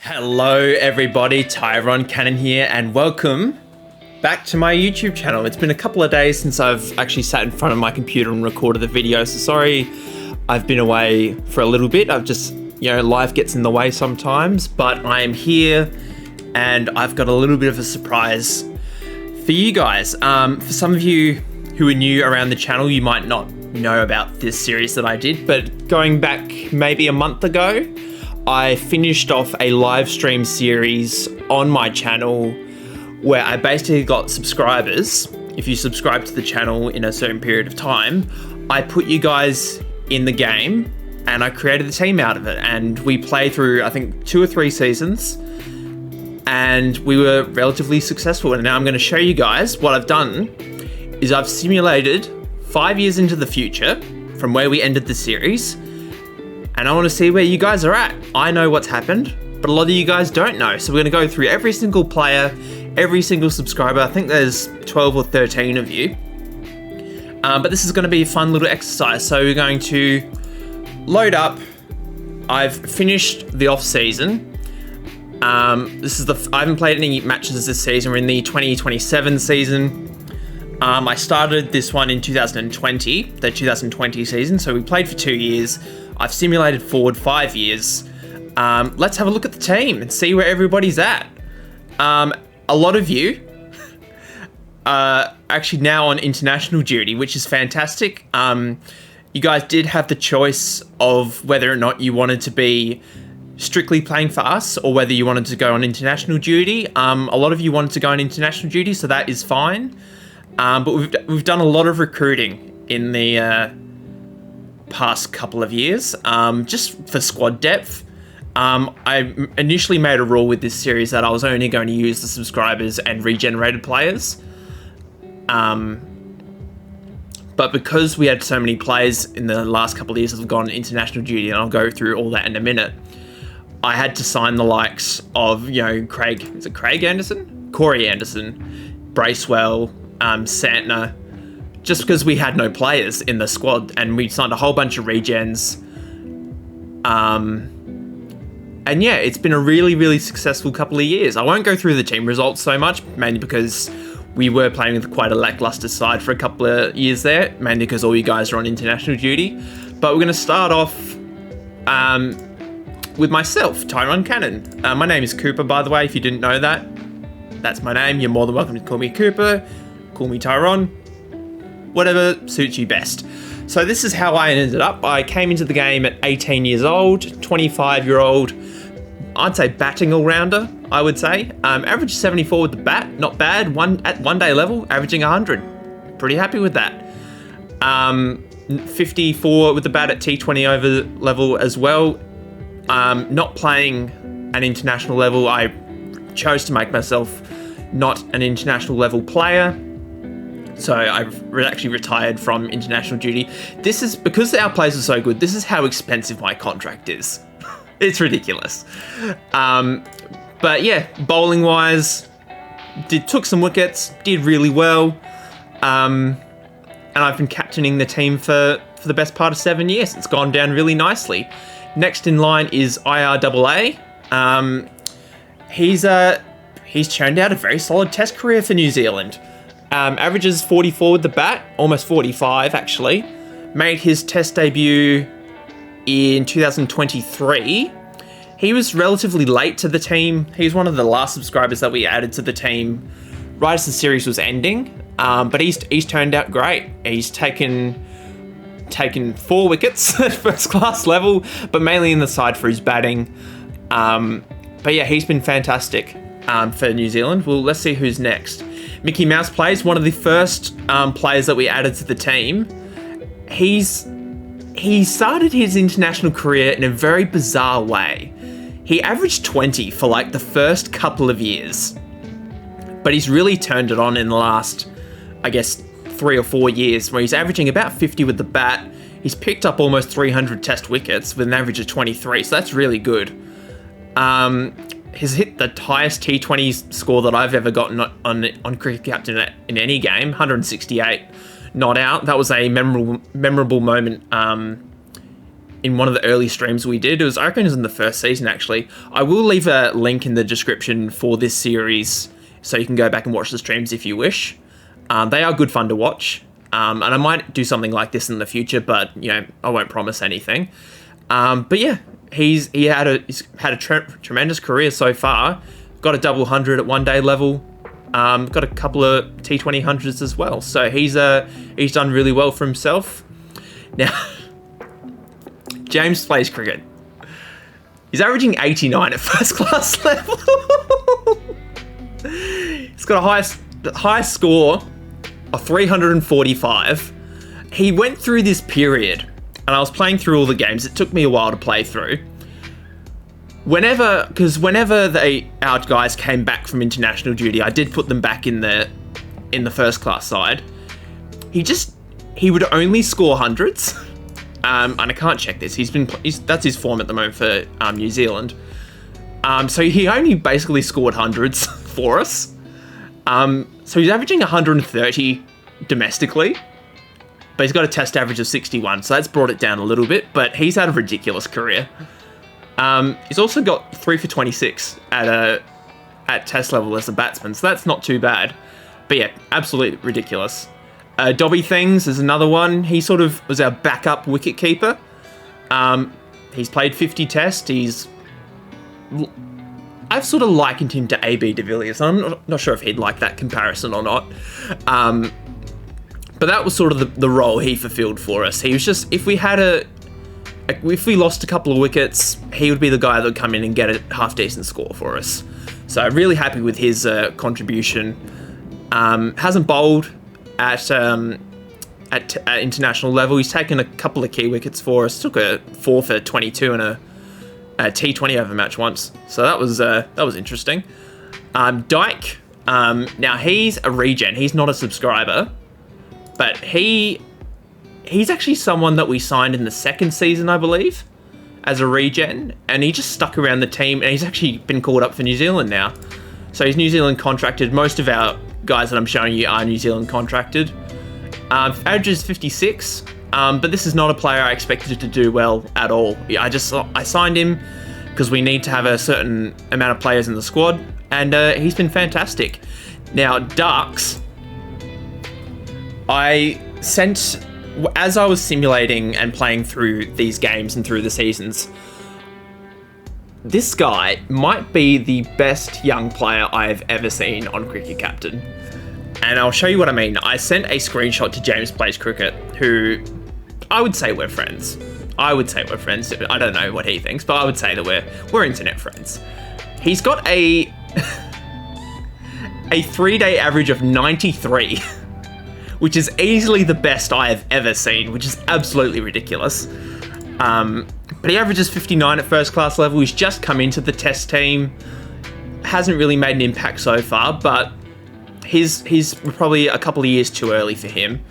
Hello everybody, TyronnCannon here and welcome back to my YouTube channel. It's been a couple of days since I've actually sat in front of my computer and recorded the video, so sorry I've been away for a little bit. I've just, life gets in the way sometimes, but I am here and I've got a little bit of a surprise for you guys. For some of you who are new around the channel, you might not know about this series that I did, but going back maybe a month ago, I finished off a live stream series on my channel where I basically got subscribers. If you subscribe to the channel in a certain period of time, I put you guys in the game and I created a team out of it. And we played through, I think, 2 or 3 seasons and we were relatively successful. And now I'm going to show you guys what I've done is I've simulated 5 years into the future from where we ended the series. And I want to see where you guys are at. I know what's happened, but a lot of you guys don't know. So we're going to go through every single player, every single subscriber. I think there's 12 or 13 of you. But this is going to be a fun little exercise. So we're going to load up. I've finished the off season. I haven't played any matches this season. We're in the 2027 season. I started this one in 2020, the 2020 season. So we played for 2 years. I've simulated forward 5 years. Let's have a look at the team and see where everybody's at. A lot of you are actually now on international duty, which is fantastic. You guys did have the choice of whether or not you wanted to be strictly playing for us or whether you wanted to go on international duty. A lot of you wanted to go on international duty, so that is fine. But we've done a lot of recruiting in the past couple of years, just for squad depth. I initially made a rule with this series that I was only going to use the subscribers and regenerated players. But because we had so many players in the last couple of years that have gone international duty, and I'll go through all that in a minute, I had to sign the likes of, Craig Anderson? Corey Anderson, Bracewell, Santner, just because we had no players in the squad and we signed a whole bunch of regens. And yeah, it's been a really, really successful couple of years. I won't go through the team results so much, mainly because we were playing with quite a lackluster side for a couple of years there, mainly because all you guys are on international duty. But we're going to start off with myself, TyronnCannon. My name is Cooper, by the way, if you didn't know that. That's my name. You're more than welcome to call me Cooper, call me Tyron, whatever suits you best. So this is how I ended up. I came into the game at 18 years old, 25-year-old, I'd say batting all-rounder, I would say. Average 74 with the bat, not bad. At one-day level, averaging 100. Pretty happy with that. 54 with the bat at T20 over level as well. Not playing an international level, I chose to make myself not an international level player. So I've actually retired from international duty. This is, because our players are so good, this is how expensive my contract is. It's ridiculous. But yeah, bowling wise, took some wickets, did really well. And I've been captaining the team for the best part of 7 years. It's gone down really nicely. Next in line is IRAA. He's churned out a very solid test career for New Zealand. Averages 44 with the bat, almost 45 actually. Made his test debut in 2023. He was relatively late to the team. He was one of the last subscribers that we added to the team right as the series was ending. But he's turned out great. He's taken 4 wickets at first class level, but mainly in the side for his batting. But yeah, he's been fantastic for New Zealand. Well, let's see who's next. Mickey Mouse plays, one of the first players that we added to the team. He started his international career in a very bizarre way. He averaged 20 for like the first couple of years, but he's really turned it on in the last, I guess, 3 or 4 years, where he's averaging about 50 with the bat. He's picked up almost 300 test wickets with an average of 23, so that's really good. He's hit the highest T20 score that I've ever gotten on Cricket Captain in any game, 168 not out. That was a memorable moment in one of the early streams we did. I reckon it was in the first season, actually. I will leave a link in the description for this series, so you can go back and watch the streams if you wish. They are good fun to watch. And I might do something like this in the future, but, you know, I won't promise anything. But yeah, he's had a tremendous career so far. Got a double 100 at 1 day level. Got a couple of T20 as well. So he's done really well for himself. Now, James plays cricket. He's averaging 89 at first class level. He's got a highest score of 345. He went through this period, and I was playing through all the games. It took me a while to play through. Whenever our guys came back from international duty, I did put them back in the first class side. He would only score hundreds. And I can't check this. That's his form at the moment for New Zealand. So he only basically scored hundreds for us. So he's averaging 130 domestically, but he's got a test average of 61. So that's brought it down a little bit, but he's had a ridiculous career. He's also got 3 for 26 at test level as a batsman. So that's not too bad, but yeah, absolutely ridiculous. Dobby Things is another one. He sort of was our backup wicket keeper. He's played 50 tests. I've sort of likened him to AB de Villiers. I'm not sure if he'd like that comparison or not. But that was sort of the role he fulfilled for us. He was just, if we lost a couple of wickets, he would be the guy that would come in and get a half-decent score for us. So I'm really happy with his contribution. Hasn't bowled at international level. He's taken a couple of key wickets for us. Took a 4 for 22 in a T20 over match once. So that was interesting. Dyke. Now he's a regen. He's not a subscriber, but he's actually someone that we signed in the second season, I believe, as a regen, and he just stuck around the team, and he's actually been called up for New Zealand now. So he's New Zealand contracted. Most of our guys that I'm showing you are New Zealand contracted. Average is 56, but this is not a player I expected to do well at all. I signed him because we need to have a certain amount of players in the squad, and he's been fantastic. Now, Darks, as I was simulating and playing through these games and through the seasons, this guy might be the best young player I've ever seen on Cricket Captain. And I'll show you what I mean. I sent a screenshot to James Plays Cricket, who I would say we're friends. I don't know what he thinks, but I would say that we're internet friends. He's got a 3-day average of 93, which is easily the best I have ever seen, which is absolutely ridiculous. But he averages 59 at first class level. He's just come into the test team. Hasn't really made an impact so far, but he's probably a couple of years too early for him.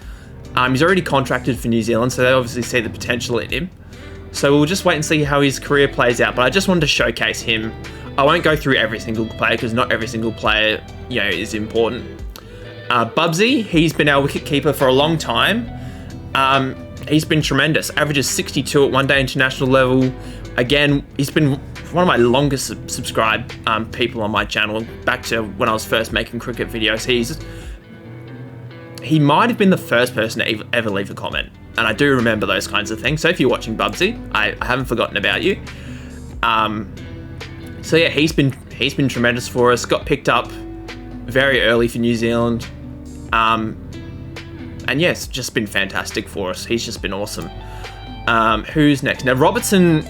He's already contracted for New Zealand, so they obviously see the potential in him. So we'll just wait and see how his career plays out, but I just wanted to showcase him. I won't go through every single player, because not every single player, is important. Bubsy, he's been our wicketkeeper for a long time. He's been tremendous. Averages 62 at 1 day international level. Again, he's been one of my longest subscribed people on my channel, back to when I was first making cricket videos. He might have been the first person to ever leave a comment, and I do remember those kinds of things. So if you're watching, Bubsy, I haven't forgotten about you. So yeah, he's been tremendous for us. Got picked up very early for New Zealand. And yeah, it's just been fantastic for us. He's just been awesome. Who's next? Now, Robertson,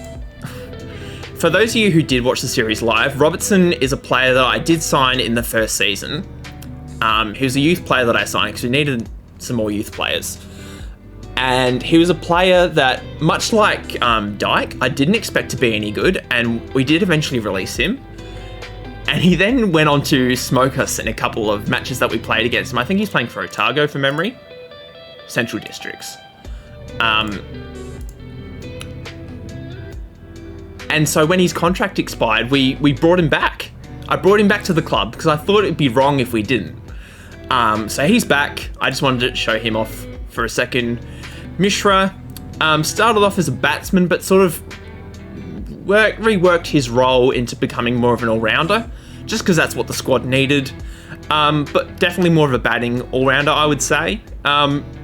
for those of you who did watch the series live, Robertson is a player that I did sign in the first season. He was a youth player that I signed because we needed some more youth players. And he was a player that, much like Dyke, I didn't expect to be any good, and we did eventually release him. And he then went on to smoke us in a couple of matches that we played against him. I think he's playing for Otago, from memory. Central Districts. And so when his contract expired, we brought him back. I brought him back to the club because I thought it'd be wrong if we didn't. So he's back. I just wanted to show him off for a second. Mishra, Started off as a batsman, but sort of reworked his role into becoming more of an all-rounder, just because that's what the squad needed. But definitely more of a batting all-rounder, I would say.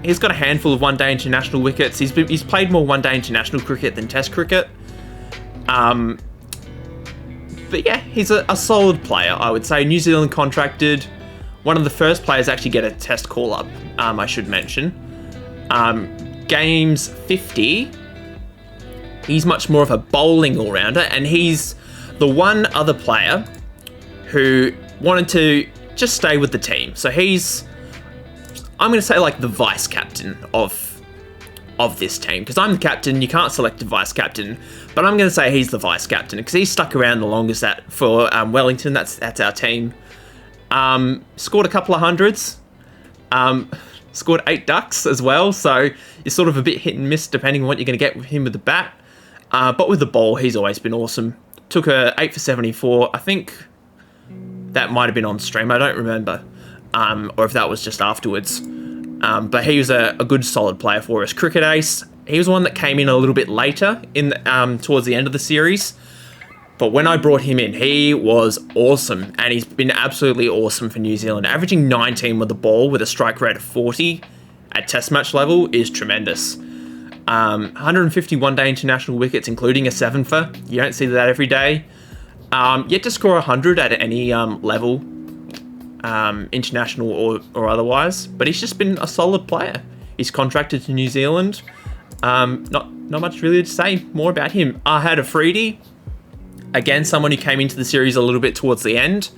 He's got a handful of one-day international wickets. He's played more one-day international cricket than Test cricket. But yeah, he's a solid player, I would say. New Zealand contracted. One of the first players to actually get a Test call-up, I should mention. Games 50. He's much more of a bowling all-rounder, and he's the one other player who wanted to just stay with the team. So he's, I'm going to say, like the vice captain of this team, because I'm the captain. You can't select a vice captain, but I'm going to say he's the vice captain because he's stuck around the longest for Wellington. That's our team. Scored a couple of hundreds. Scored 8 ducks as well. So it's sort of a bit hit and miss depending on what you're going to get with him with the bat. But with the ball, he's always been awesome. Took a 8 for 74. I think that might have been on stream. I don't remember. Or if that was just afterwards. But he was a good, solid player for us. Cricket ace. He was one that came in a little bit later towards the end of the series. But when I brought him in, he was awesome. And he's been absolutely awesome for New Zealand. Averaging 19 with the ball with a strike rate of 40 at Test match level is tremendous. 150 one-day international wickets, including a 7-fer. You don't see that every day. Yet to score 100 at any level, international or otherwise. But he's just been a solid player. He's contracted to New Zealand. Not much really to say more about him. I had a Freedy. Again, someone who came into the series a little bit towards the end.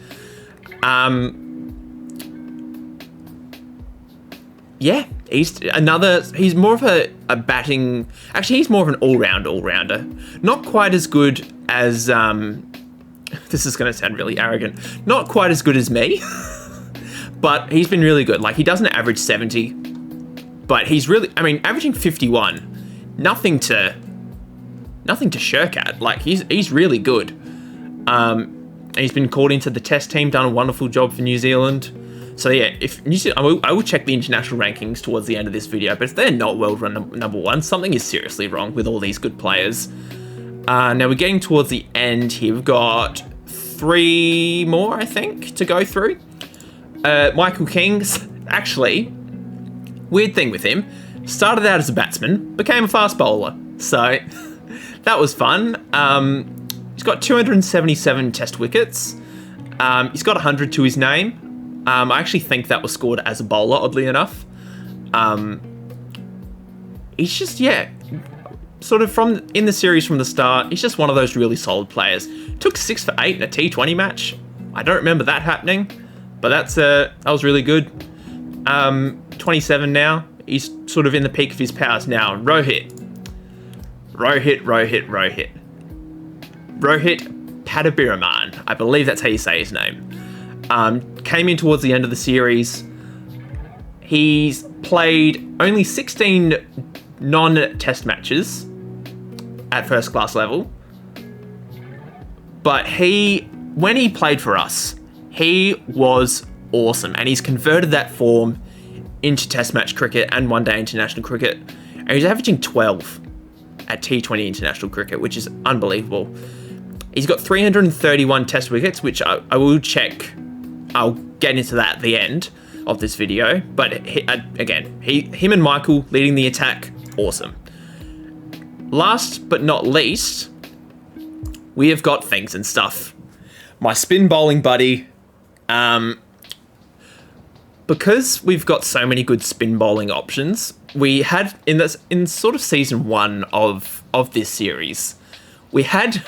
Yeah, he's more of a batting... Actually, he's more of an all-rounder. Not quite as good as... this is going to sound really arrogant. Not quite as good as me. But he's been really good. Like, he doesn't average 70. But he's really... I mean, averaging 51. Nothing to shirk at. Like, he's really good. And he's been called into the Test team, done a wonderful job for New Zealand. So yeah, I will check the international rankings towards the end of this video, but if they're not world number one, something is seriously wrong with all these good players. Now we're getting towards the end here. We've got 3 more, I think, to go through. Michael King's, actually, weird thing with him, started out as a batsman, became a fast bowler. So that was fun. He's got 277 Test wickets. He's got 100 to his name. I actually think that was scored as a bowler, oddly enough. He's just, yeah, sort of in the series from the start, he's just one of those really solid players. Took 6 for 8 in a T20 match. I don't remember that happening, but that was really good. 27 now. He's sort of in the peak of his powers now. Rohit Padabiraman. I believe that's how you say his name. Came in towards the end of the series. He's played only 16 non-Test matches at first class level. But when he played for us, he was awesome. And he's converted that form into Test match cricket and one-day international cricket. And he's averaging 12 at T20 international cricket, which is unbelievable. He's got 331 Test wickets, which I will check. I'll get into that at the end of this video. But him and Michael leading the attack, awesome. Last but not least, we have got Things and Stuff. My spin bowling buddy. Because we've got so many good spin bowling options, we had in sort of season 1 of this series, we had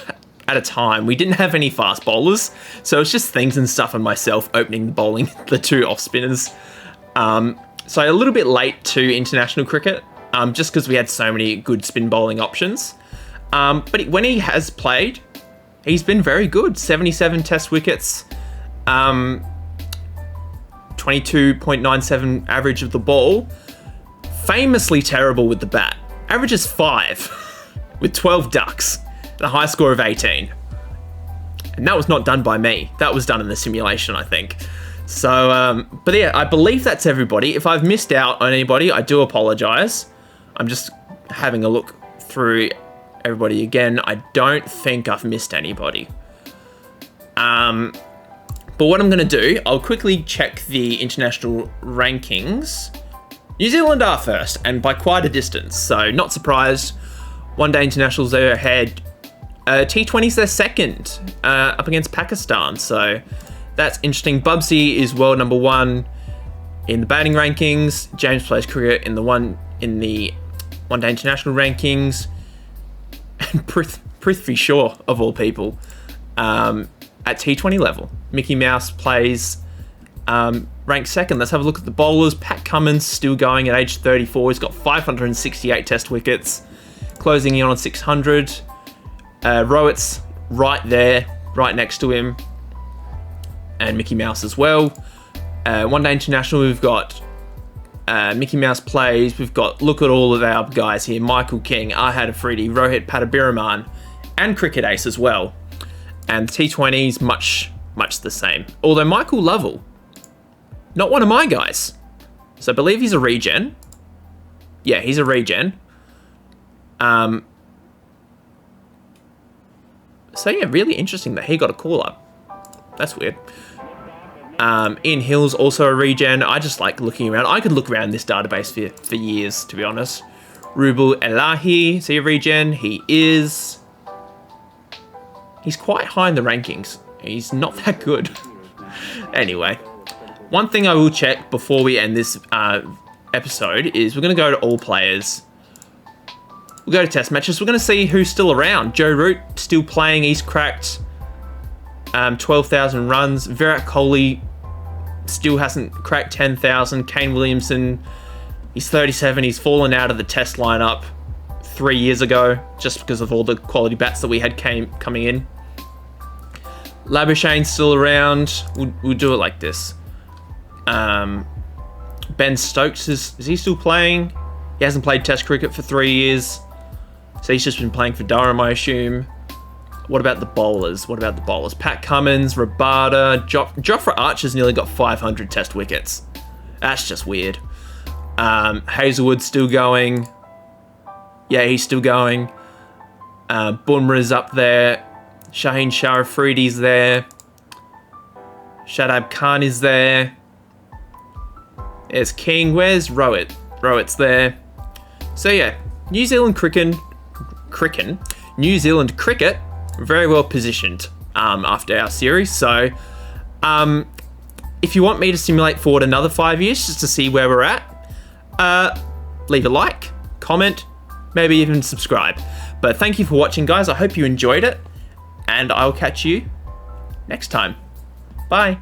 at a time we didn't have any fast bowlers, so it's just Things and Stuff and myself opening the 2 off spinners. So a little bit late to international cricket, just because we had so many good spin bowling options. But when he has played, he's been very good. 77 Test wickets. 22.97 average of the ball. Famously terrible with the bat. Averages 5 with 12 ducks and a high score of 18. And that was not done by me. That was done in the simulation, I think. So, but yeah, I believe that's everybody. If I've missed out on anybody, I do apologize. I'm just having a look through everybody again. I don't think I've missed anybody. But what I'm going to do, I'll quickly check the international rankings. New Zealand are first, and by quite a distance, so not surprised. One Day Internationals are ahead. T20's their second, up against Pakistan, so that's interesting. Bubsy is world number 1 in the batting rankings. James plays cricket in the One Day International rankings. And Prithvi Shaw, of all people, at T20 level. Mickey Mouse plays ranked second. Let's have a look at the bowlers. Pat Cummins still going at age 34. He's got 568 test wickets, closing in on 600. Rowett's right there, right next to him, and Mickey Mouse as well. One Day International, we've got Mickey Mouse plays. We've got, look at all of our guys here: Michael King, Ahad Afridi, Rohit Pattabiraman, and Cricket Ace as well. And the T20's much the same. Although Michael Lovell, not one of my guys. So I believe he's a regen. Yeah, he's a regen. So yeah, really interesting that he got a call up. That's weird. Ian Hill's also a regen. I just like looking around. I could look around this database for years, to be honest. Rubel Elahi, is he a regen? He is. He's quite high in the rankings. He's not that good. Anyway, one thing I will check before we end this episode is we're going to go to all players. We'll go to test matches. We're going to see who's still around. Joe Root still playing. He's cracked 12,000 runs. Virat Kohli still hasn't cracked 10,000. Kane Williamson, he's 37. He's fallen out of the test lineup 3 years ago just because of all the quality bats that we had coming in. Labuschagne's still around. We'll do it like this. Ben Stokes, is he still playing? He hasn't played test cricket for 3 years. So he's just been playing for Durham, I assume. What about the bowlers? Pat Cummins, Rabada, Jofra Archer's nearly got 500 test wickets. That's just weird. Hazelwood's still going. Yeah, he's still going. Bumrah's up there. Shaheen Shah Afridi's there. Shadab Khan is there. There's King. Where's Rowett? Rowett's there. So yeah, New Zealand cricket, very well positioned after our series. So if you want me to simulate forward another 5 years just to see where we're at, leave a like, comment, maybe even subscribe. But thank you for watching, guys. I hope you enjoyed it, and I'll catch you next time. Bye.